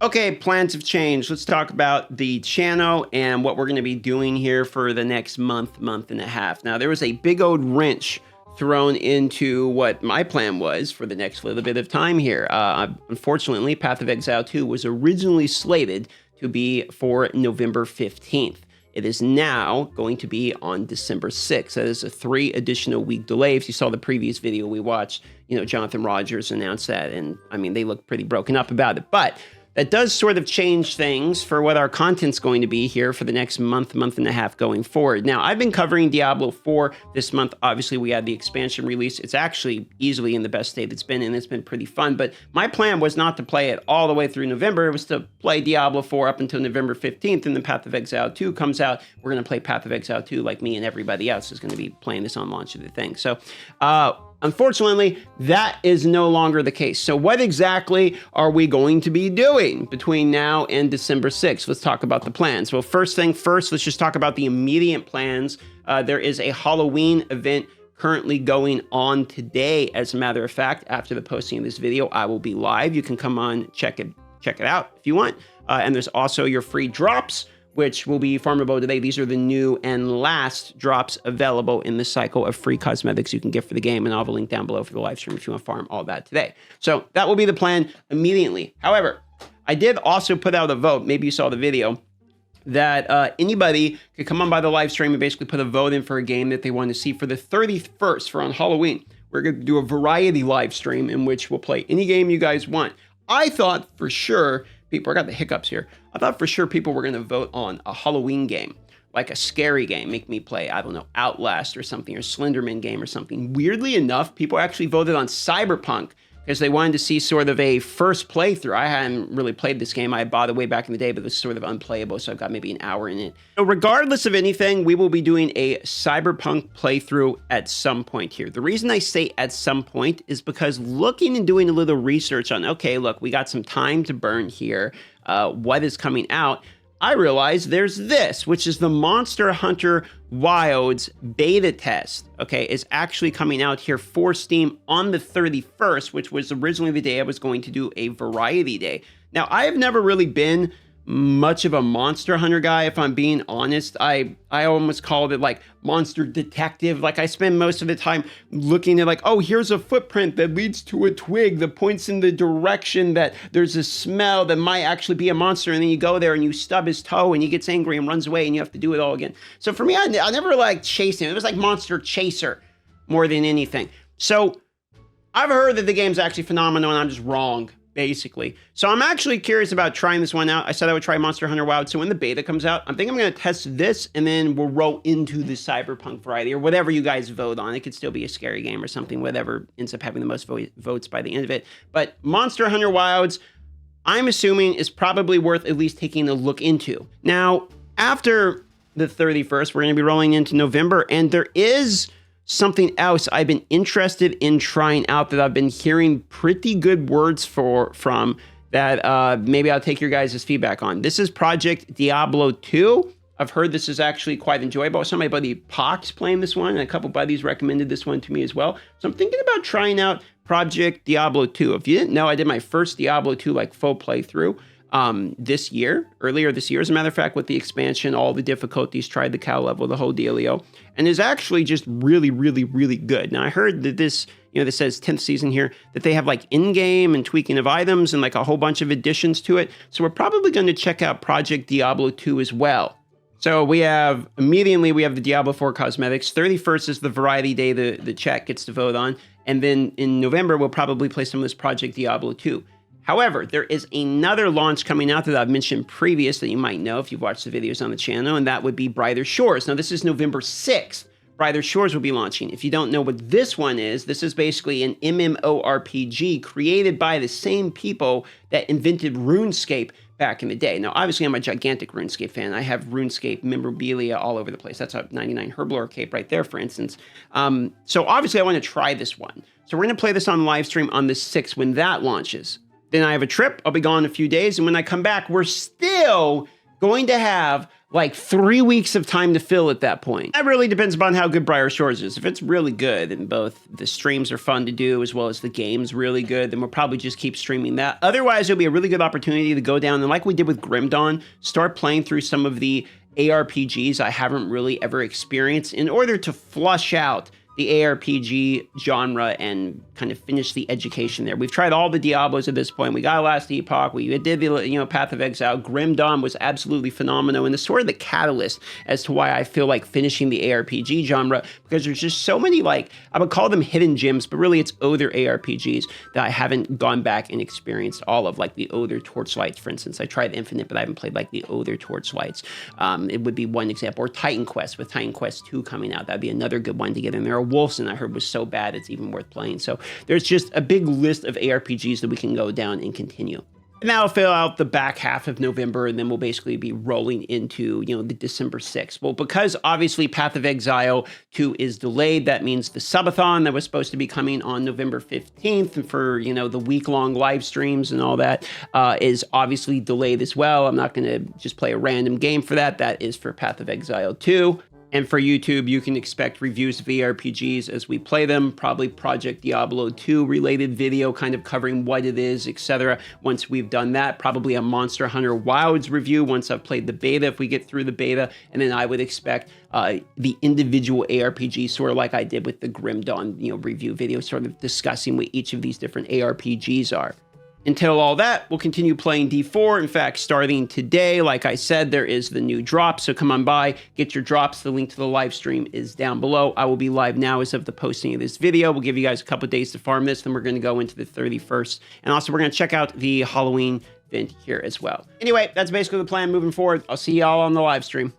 Okay, plans have changed. Let's talk about the channel and what we're going to be doing here for the next month and a half. Now, there was a big old wrench thrown into what my plan was for the next little bit of time here. Unfortunately, Path of Exile 2 was originally slated to be for November 15th. It is now going to be on December 6th. That is a 3 additional week delay. If you saw the previous video we watched, Jonathan Rogers announced that, and I mean, they look pretty broken up about it, but that does sort of change things for what our content's going to be here for the next month and a half going forward. Now, I've been covering Diablo 4 this month. Obviously, we had the expansion release. It's actually easily in the best state it's been in. It's been pretty fun, but my plan was not to play it all the way through November. It was to play Diablo 4 up until November 15th, and then Path of Exile 2 comes out. We're going to play Path of Exile 2 like me and everybody else is going to be playing this on launch of the thing. So, unfortunately, that is no longer the case. So what exactly are we going to be doing between now and December 6th? Let's talk about the plans. Well, first thing first, let's just talk about the immediate plans. There is a Halloween event currently going on today. As a matter of fact, after the posting of this video, I will be live. You can come on, check it out if you want. And there's also your free drops, which will be farmable today. These are the new and last drops available in the cycle of free cosmetics you can get for the game, and I'll have a link down below for the live stream if you want to farm all that today. So that will be the plan immediately. However, I did also put out a vote, maybe you saw the video, that anybody could come on by the live stream and basically put a vote in for a game that they want to see for the 31st, for on Halloween. We're going to do a variety live stream in which we'll play any game you guys want. I thought for sure I got the hiccups here. I thought for sure people were going to vote on a Halloween game, like a scary game, make me play, I don't know, Outlast or something, or Slenderman game or something. Weirdly enough, people actually voted on Cyberpunk because they wanted to see sort of a first playthrough. I hadn't really played this game. I bought it way back in the day, but it was sort of unplayable, so I've got maybe an hour in it. So regardless of anything, we will be doing a Cyberpunk playthrough at some point here. The reason I say at some point is because looking and doing a little research on, okay, look, we got some time to burn here. What is coming out? I realized there's this, which is the Monster Hunter Wilds beta test, okay, is actually coming out here for Steam on the 31st, which was originally the day I was going to do a variety day. Now, I have never really been much of a Monster Hunter guy, if I'm being honest. I almost called it like Monster Detective. Like, I spend most of the time looking at like, oh, here's a footprint that leads to a twig that points in the direction that there's a smell that might actually be a monster, and then you go there and you stub his toe and he gets angry and runs away and you have to do it all again. So for me, I never liked chasing. It was like Monster Chaser more than anything. So I've heard that the game's actually phenomenal and I'm just wrong, basically. So I'm actually curious about trying this one out. I said I would try Monster Hunter Wild. So when the beta comes out, I think I'm going to test this and then we'll roll into the Cyberpunk variety or whatever you guys vote on. It could still be a scary game or something, whatever ends up having the most votes by the end of it. But Monster Hunter Wilds, I'm assuming, is probably worth at least taking a look into. Now, after the 31st, we're going to be rolling into November, and there is something else I've been interested in trying out that I've been hearing pretty good words from that maybe I'll take your guys' feedback on. This is Project Diablo 2. I've heard this is actually quite enjoyable. So my buddy Pox playing this one, and a couple buddies recommended this one to me as well. So I'm thinking about trying out Project Diablo 2. If you didn't know, I did my first Diablo 2 like full playthrough earlier this year, as a matter of fact, with the expansion, all the difficulties, tried the cow level, the whole dealio, and is actually just really, really, really good. Now, I heard that this, this says 10th season here, that they have like in-game and tweaking of items and like a whole bunch of additions to it. So we're probably going to check out Project Diablo 2 as well. So we have the Diablo 4 cosmetics. 31st is the variety day the chat gets to vote on. And then in November, we'll probably play some of this Project Diablo 2. However, there is another launch coming out that I've mentioned previous that you might know if you've watched the videos on the channel, and that would be Brighter Shores. Now, this is November 6th. Brighter Shores will be launching. If you don't know what this one is, this is basically an MMORPG created by the same people that invented RuneScape back in the day. Now, obviously, I'm a gigantic RuneScape fan. I have RuneScape memorabilia all over the place. That's a 99 Herblore cape right there, for instance. So obviously, I want to try this one. So we're going to play this on live stream on the 6th when that launches. Then I have a trip. I'll be gone a few days. And when I come back, we're still going to have like 3 weeks of time to fill at that point. That really depends upon how good Briar Shores is. If it's really good and both the streams are fun to do as well as the game's really good, then we'll probably just keep streaming that. Otherwise, it'll be a really good opportunity to go down and, like we did with Grim Dawn, start playing through some of the ARPGs I haven't really ever experienced in order to flush out the ARPG genre and kind of finish the education there. We've tried all the Diablos at this point. We got Last Epoch. We did the Path of Exile. Grim Dawn was absolutely phenomenal, and it's sort of the catalyst as to why I feel like finishing the ARPG genre, because there's just so many, like, I would call them hidden gems, but really it's other ARPGs that I haven't gone back and experienced all of, like the Other Torchlights, for instance. I tried Infinite, but I haven't played like the Other Torchlights. It would be one example. Or Titan Quest, with Titan Quest 2 coming out. That'd be another good one to get in there. Wolfson, I heard, was so bad it's even worth playing. So there's just a big list of ARPGs that we can go down and continue. And that'll fill out the back half of November, and then we'll basically be rolling into, the December 6th. Well, because obviously Path of Exile 2 is delayed, that means the subathon that was supposed to be coming on November 15th and for, the week-long live streams and all that is obviously delayed as well. I'm not going to just play a random game for that. That is for Path of Exile 2. And for YouTube, you can expect reviews of ARPGs as we play them, probably Project Diablo 2 related video kind of covering what it is, etc. Once we've done that, probably a Monster Hunter Wilds review once I've played the beta, if we get through the beta. And then I would expect the individual ARPGs, sort of like I did with the Grim Dawn review video, sort of discussing what each of these different ARPGs are. Until all that, we'll continue playing D4. In fact, starting today, like I said, there is the new drop. So come on by, get your drops. The link to the live stream is down below. I will be live now as of the posting of this video. We'll give you guys a couple of days to farm this. Then we're going to go into the 31st. And also, we're going to check out the Halloween event here as well. Anyway, that's basically the plan moving forward. I'll see y'all on the live stream.